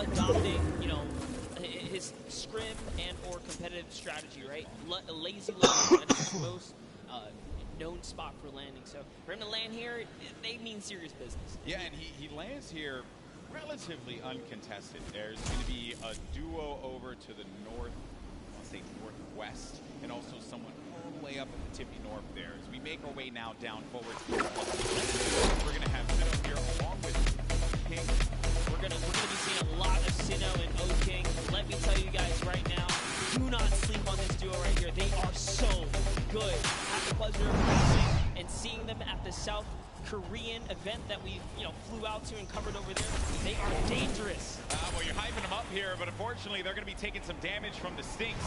adopting, you know, his scrim and or competitive strategy, right? Lazy landing, that is his most known spot for landing. So for him to land here, they mean serious business. Yeah, and he lands here relatively uncontested. There's going to be a duo over to the north, I'll say northwest, and also someone all the way up in the tippy north there. As we make our way now down forward, we're going to have Sinnoh here along with King. We're gonna be seeing a lot of Sinnoh and O-King. Let me tell you guys right now, do not sleep on this duo right here. They are so good. I had the pleasure of racing and seeing them at the South Korean event that we, flew out to and covered over there. They are dangerous. Well, you're hyping them up here, but unfortunately, they're going to be taking some damage from the stinks.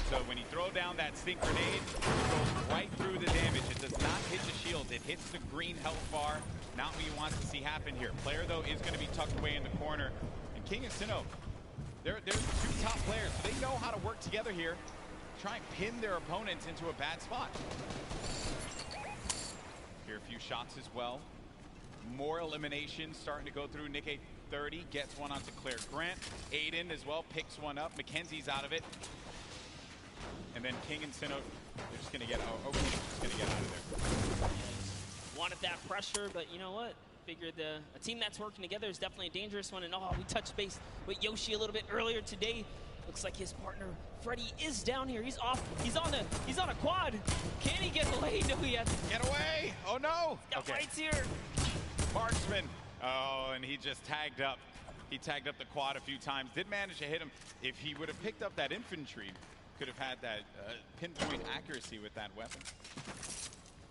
So when you throw down that stink grenade, it goes right through the damage. It does not hit the shields. It hits the green health bar. Not what you want to see happen here. Player, though, is going to be tucked away in the corner. And King and Sinnoh, they're the two top players. So they know how to work together here, try and pin their opponents into a bad spot. Here a few shots as well. More eliminations starting to go through. Nick 830 gets one onto Claire Grant. Aiden as well picks one up. Mackenzie's out of it. And then King and Sinnoh, they're just going to get, King's just going to get out of there. Wanted that pressure, but you know what? Figured a team that's working together is definitely a dangerous one. And we touched base with Yoshi a little bit earlier today. Looks like his partner Freddy is down here. He's off. He's on a quad. Can he get away? No, he has to get away. Oh no. Got fights here. Marksman. Oh, and he just tagged up. He tagged up the quad a few times. Did manage to hit him. If he would have picked up that infantry, could have had that pinpoint accuracy with that weapon.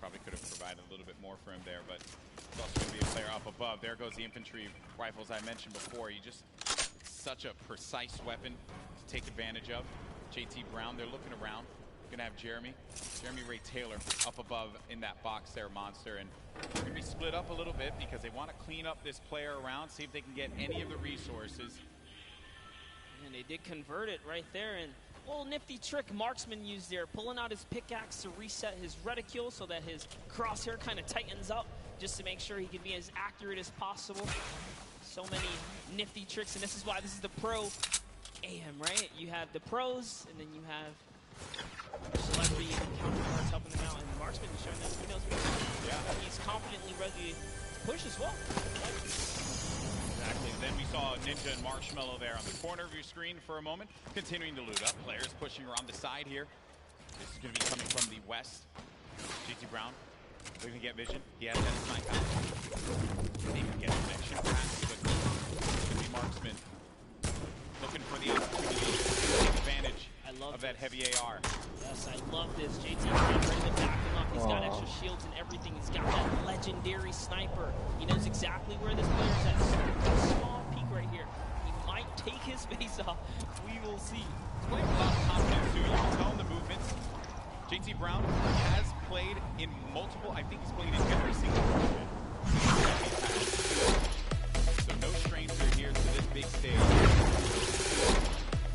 Probably could have provided a little bit more for him there, but it's also going to be a player up above. There goes the infantry rifles I mentioned before. It's such a precise weapon to take advantage of. JT Brown, they're looking around. Going to have Jeremy Ray Taylor up above in that box there, Monster. And they're going to be split up a little bit because they want to clean up this player around, see if they can get any of the resources. And they did convert it right there. And a little nifty trick Marksman used there, pulling out his pickaxe to reset his reticule so that his crosshair kind of tightens up just to make sure he can be as accurate as possible. So many nifty tricks, and this is why this is the pro AM, right? You have the pros, and then you have celebrity counterparts helping them out, and Marksman is showing that he knows what he's doing. Yeah. He's confidently ready to push as well. Exactly. Then we saw Ninja and Marshmallow there on the corner of your screen for a moment, continuing to loot up. Players pushing around the side here. This is going to be coming from the west. JT Brown looking to get vision. He has that snipe out. Maybe get connection perhaps, but it's going to be Marksman looking for the opportunity to take advantage of that heavy AR. Yes, I love this. JT Brown ready to back him up. He's got extra shields and everything. He's got that legendary sniper. He knows exactly where this player is at. Small peek right here. He might take his face off. We will see. He's playing with a lot of confidence too. You can tell in the movements. JT Brown has played in multiple, I think he's played in every single tournament. So no stranger here to this big stage.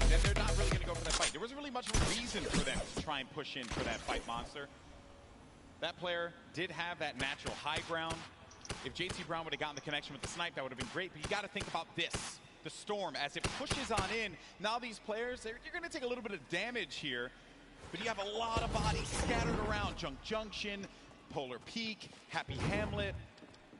Then they're not really going to go for that fight. There wasn't really much of a reason for them to try and push in for that fight, Monster. That player did have that natural high ground. If JT Brown would have gotten the connection with the snipe, that would have been great. But you got to think about this. The storm, as it pushes on in. Now these players, you're going to take a little bit of damage here. But you have a lot of bodies scattered around. Junk Junction, Polar Peak, Happy Hamlet,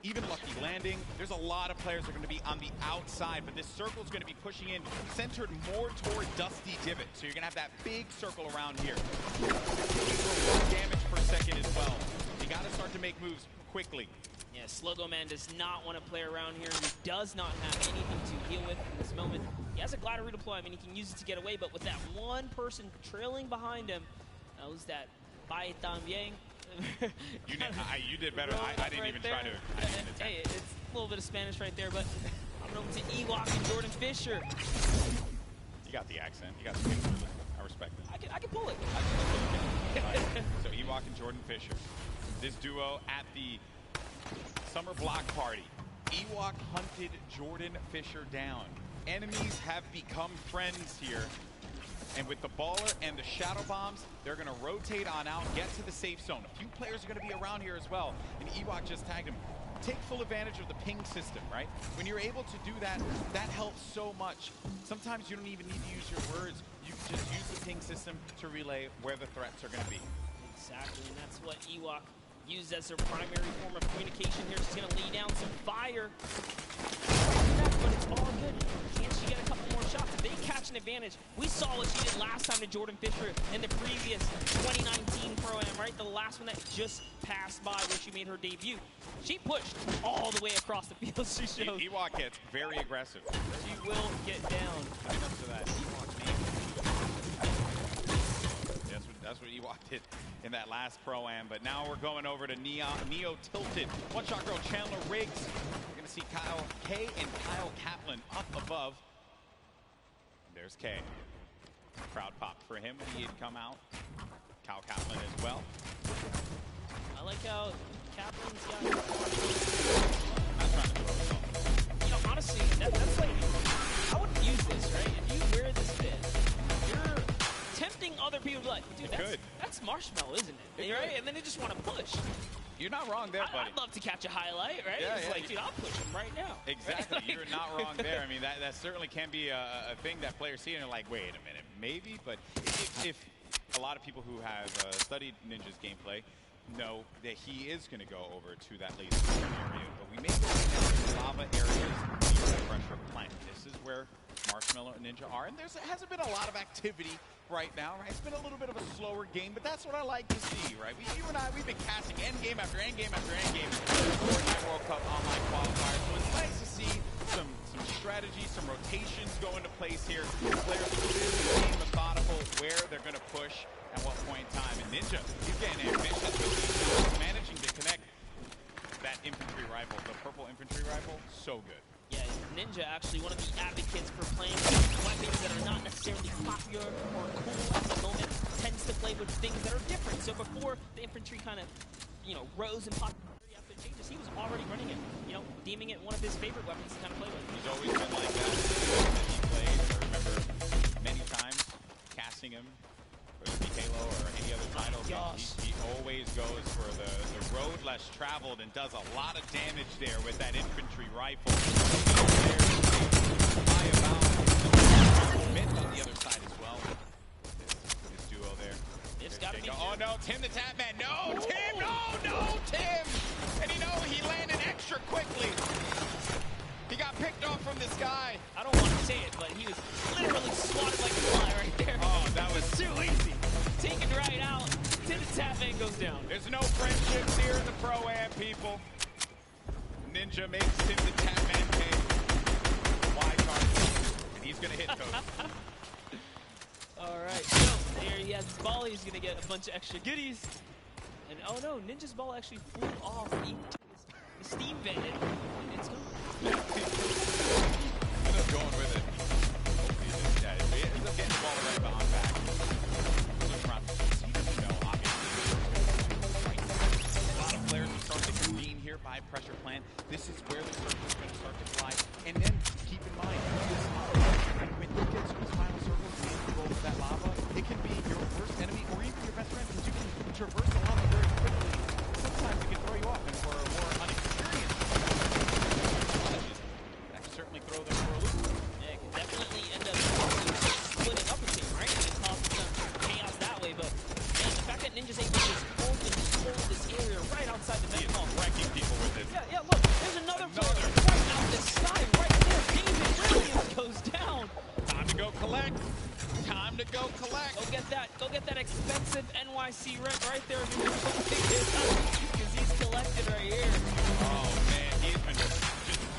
even Lucky Landing. There's a lot of players that are going to be on the outside, but this circle is going to be pushing in, centered more toward Dusty Divot. So you're going to have that big circle around here. 1 damage per second as well. You got to start to make moves quickly. Yeah, Slogo Man does not want to play around here. He does not have anything to deal with in this moment. He has a glider redeploy. I mean, he can use it to get away, but with that one person trailing behind him, knows that Bye Tambien. You did better. I didn't even try to. Hey, it's a little bit of Spanish right there, but I'm over to Ewok and Jordan Fisher. You got the accent. You got the accent. I respect it. I can pull it. Right. So Ewok and Jordan Fisher. This duo at the summer block party. Ewok hunted Jordan Fisher down. Enemies have become friends here. And with the baller and the shadow bombs, they're going to rotate on out, get to the safe zone. A few players are going to be around here as well. And Ewok just tagged him. take full advantage of the ping system, right? When you're able to do that, that helps so much. Sometimes you don't even need to use your words. You can just use the ping system to relay where the threats are going to be. Exactly, and that's what Ewok used as their primary form of communication here. She's going to lay down some fire. But it's all good. Can she get a couple more shots? If they catch an advantage, we saw what she did last time to Jordan Fisher in the previous 2019 Pro-Am, right? The last one that just passed by where she made her debut. She pushed all the way across the field. She showed. Ewok gets very aggressive. She will get down. Right up to that Ewok name. That's what Ewok did in that last Pro-Am, but now we're going over to Neo Tilted. One shot girl Chandler Riggs. We're going to see Kyle K and Kyle Kaplan up above. There's K. Crowd popped for him when he had come out. Kyle Kaplan as well. I like how Kaplan's got. I'm trying to throw it off. You know, honestly, that's like, I wouldn't use this, right? If you wear this fit, you're tempting other people to be like, dude, that's marshmallow, isn't it? Right? And then they just want to push. You're not wrong there, buddy. I'd love to catch a highlight, right? Yeah, it's yeah, like, dude, I'll push him right now. Exactly. Right? You're not wrong there. I mean, that certainly can be a thing that players see and they're like, wait a minute, maybe. But if a lot of people who have studied Ninja's gameplay know that he is going to go over to that laser area. But we may go down to lava areas near the pressure plant. This is where Marshmallow and Ninja are. And there hasn't been a lot of activity right now, right? It's been a little bit of a slower game, but that's what I like to see, right? You and I, we've been casting endgame after endgame after endgame for Fortnite World Cup online qualifiers. So it's nice to see some strategy, some rotations go into place here. Players clearly being methodical where they're going to push at what point in time. And Ninja, he's getting ambitious with these shots, managing to connect that infantry rifle, the purple infantry rifle, so good. Yeah, Ninja actually one of the advocates for playing weapons that are not necessarily popular or cool at the moment, tends to play with things that are different. So before the infantry kind of, rose in popularity after changes, he was already running it, deeming it one of his favorite weapons to kind of play with. He's always been like that. He played, I remember many times casting him, whether it be Halo or any other title. He always goes for the road less traveled and does a lot of damage there with that infantry rifle. High about mid on the other side as well. This duo there. It's got to be. Oh no, Tim the Tapman. No, Tim! No, Tim! And he landed extra quickly. He got picked off from the sky. I don't want to say it, but he was literally swatted like a fly right there. Oh, that was too easy. Taken right out. Tim the Tapman goes down. There's no friendships here in the Pro-Am, people. Ninja makes Tim the Tapman pay. Wide card. And he's going to hit Code. All right. So there he has his ball. He's going to get a bunch of extra goodies. And oh no, Ninja's ball actually flew off the steam vent. And it's gone. Ended up going with it. He ends up getting the ball right behind back. Look around. He doesn't know, obviously. A lot of players will start to convene here by pressure plant. This is where the circle is going to start to fly. And then keep in mind, when you get to these final circles and you go over that lava, it can be your worst enemy or even your best friend because you can traverse the lava very quickly. Sometimes it can throw you off, and for a more unexperienced that can certainly throw them for a loop. Yeah, it can definitely end up splitting up a team, right? And it causes some chaos that way. But man, the fact that Ninja's able to just hold this area right outside the net ball. Wrecking people with it. Yeah, look, there's another player right out the side, right there. David Williams goes down. Time to go collect. Time to go collect. Go get that expensive NYC rent right there. Because he's collected right here. Oh man, he's been just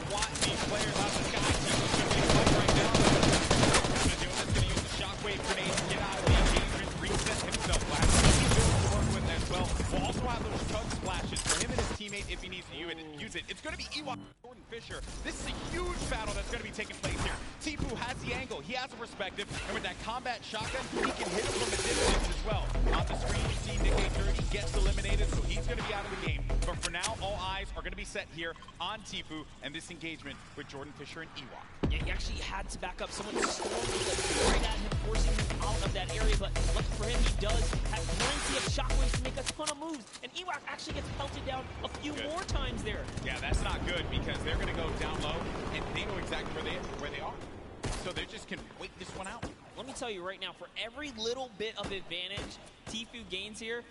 swatting these players out of the sky. He's going to make one right now. Going to use the shockwave grenade to get out of the engagement, reset himself last. He's doing the work with it as well. We'll also have those chug splashes for him and his teammate if he needs to use it. It's going to be Ewok Jordan Fisher. This is a huge battle that's going to be taking place here. Tifu has the angle, he has a perspective, and with that combat shotgun, he can hit him from a distance as well. On the screen, you see Nick 830 gets eliminated, so he's going to be out of the game. But for now, all eyes are going to be set here on Tifu and this engagement with Jordan Fisher and Ewok. Yeah, he actually had to back up. Someone stormed right at him, forcing him out of that area. But lucky for him, he does have plenty of shockwaves to make a ton of moves. And Ewok actually gets pelted down a few more times there. Yeah, that's not good because they're going to go down low, and they know exactly where they are. So they just can wait this one out. Let me tell you right now, for every little bit of advantage Tfue gains here,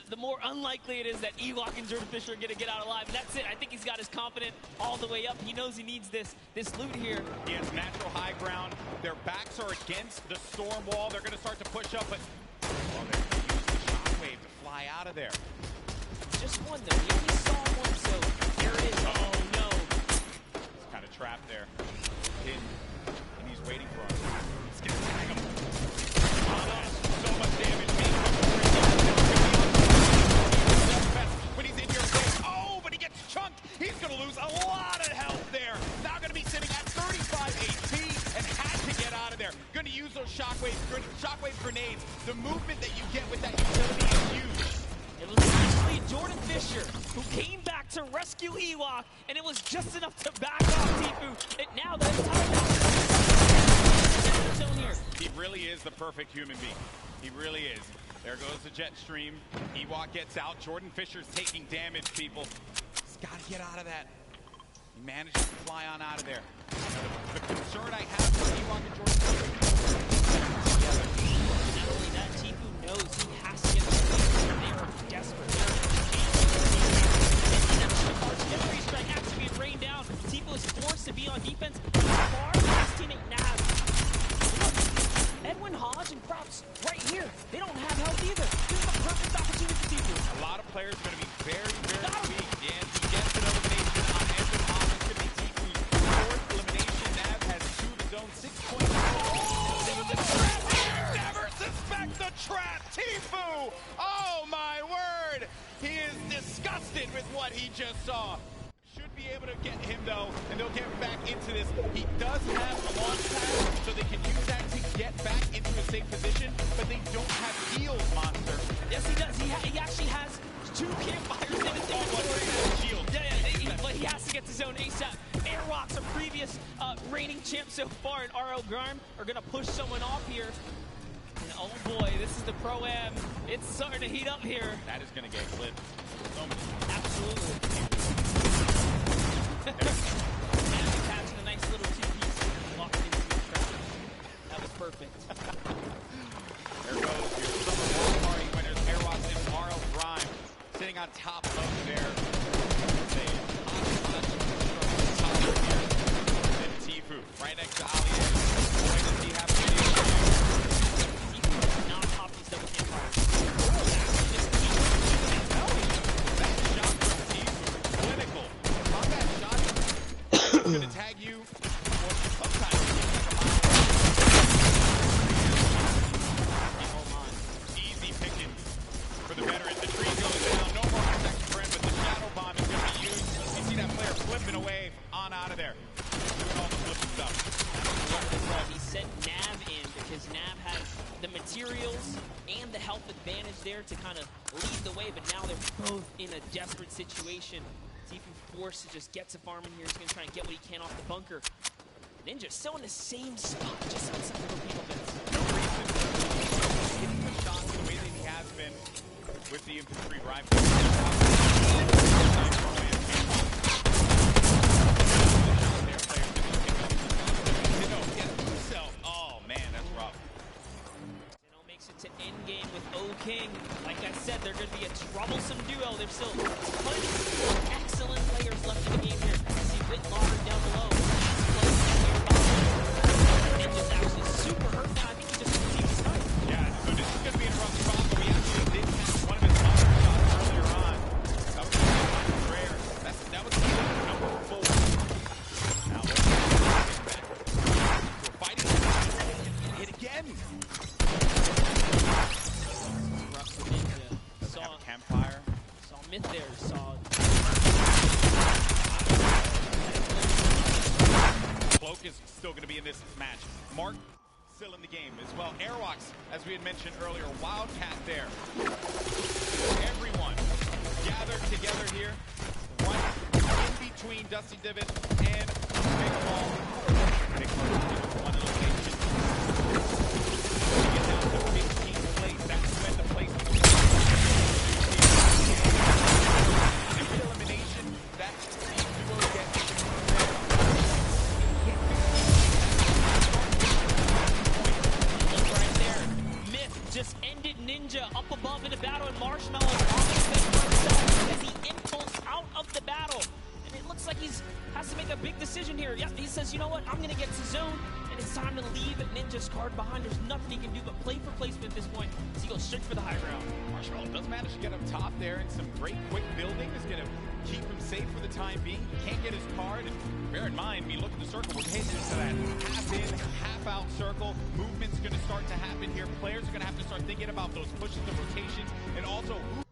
the more unlikely it is that Ewok and Jordan Fisher are going to get out alive. And that's it. I think he's got his confidence all the way up. He knows he needs this loot here. He has natural high ground. Their backs are against the storm wall. They're going to start to push up, but they're going to use the shockwave to fly out of there. Just one, though. We only saw one, so there it is. Oh, no. He's kind of trapped there. And he's waiting for him. He's going to tag him. So much damage. When he's in your face. Oh, but he gets chunked. He's going to lose a lot of health there. Now going to be sitting at 35 HP and had to get out of there. Going to use those shockwave grenades. The movement that you get with that utility is huge. It was actually Jordan Fisher who came back to rescue Ewok, and it was just enough to back off Tfue. And now that it's time here. He really is the perfect human being. He really is. There goes the jet stream. Ewok gets out. Jordan Fisher's taking damage, people. He's got to get out of that. He managed to fly on out of there. The concern I have for Ewok and Jordan Fisher together. Not only that, Tfue knows he has to get the lead. They are desperate. And that artillery strike actually being rained down. Tfue is forced to be on defense. Far from his teammate Nav. Edwin, Hodge, and Krauts right here. They don't have health either. This is the perfect opportunity for Tfue. A lot of players are going to be very, very weak. And he gets an elimination on Edwin Hodge. It's going to be Tfue's fourth elimination. Nav has 2 of his own, 6 points. There was a trap here. Never suspect the trap. Tfue. Oh, my word. He is disgusted with what he just saw. Should be able to get him, though, and they'll get back into this. He does have a launch pad, so they can use that to get back into a safe position, but they don't have heals, Monster. Yes, he does. He actually has 2 campfires in his inventory. Shield. But he has to get to zone ASAP. Airwalks, a previous reigning champ so far, and RL Grime are going to push someone off here. And oh boy, this is the Pro-Am. It's starting to heat up here. That is going to get clipped. Absolutely. Now he catches a nice little 2-piece locked into the trap. That was perfect. There goes your Summer Ball Party winners, Airwalks and RL Grime, sitting on top of their top here. And Tfue, right next to Ali. Boy, does he have video. Tfue does not pop these double campfires. That shot from Tfue, clinical. Combat shot is going to tag you for sometimes. Easy pickings for the veteran. The tree goes down. No more protection for him, but the shadow bomb is going to be used. You see that player flipping away on out of there. Doing all the flipping stuff. He sent Nav in because Nav has the materials and the health advantage there to kind of lead the way, but now they're both in a desperate situation. Tfue forced to just get to farming here. He's going to try and get what he can off the bunker. Ninja still in the same spot, just outside the people bits. No reason hitting the shots the way that he has been with the infantry rifle. Oh man, that's rough. Zeno makes it to endgame with O-King. Like I said, they're going to be a troublesome duo. There's still plenty of excellent players left in the game here. You see Whitlock down below. Ninja's actually super hurt now. I think he just received a snipe. Yeah, so this is going to be a rough spot, but we actually did catch one of his monster shots earlier on. That was rare. That was number 4. Now let's get back. We're fighting. Hit again. Rough for Ninja. Saw Campfire. Saw Myth there. Saw Cloak is still going to be in this match. Mark still in the game as well. Airwalks, as we had mentioned earlier, Wildcat there. Everyone gathered together here, right in between Dusty Divot and Big Ball. pick one elimination. To get down to 15th place, that's when the place every elimination, that duo gets right there. Myth just ended Ninja up above in the battle, and Marshmallow almost been for himself as he impulse out of the battle. And it looks like has to make a big decision here. Yep, he says, you know what, I'm going to get to zone, and it's time to leave Ninja's card behind. There's nothing he can do but play for placement at this point, as he goes straight for the high ground. Marshmallow does manage to get up top there, and some great quick building is going to keep him safe for the time being. He can't get his card, and bear in mind, when you look at the circle, we're heading into that half-in, half-out circle. Movement's going to start to happen here. Players are going to have to start thinking about those pushes, the rotations, and also who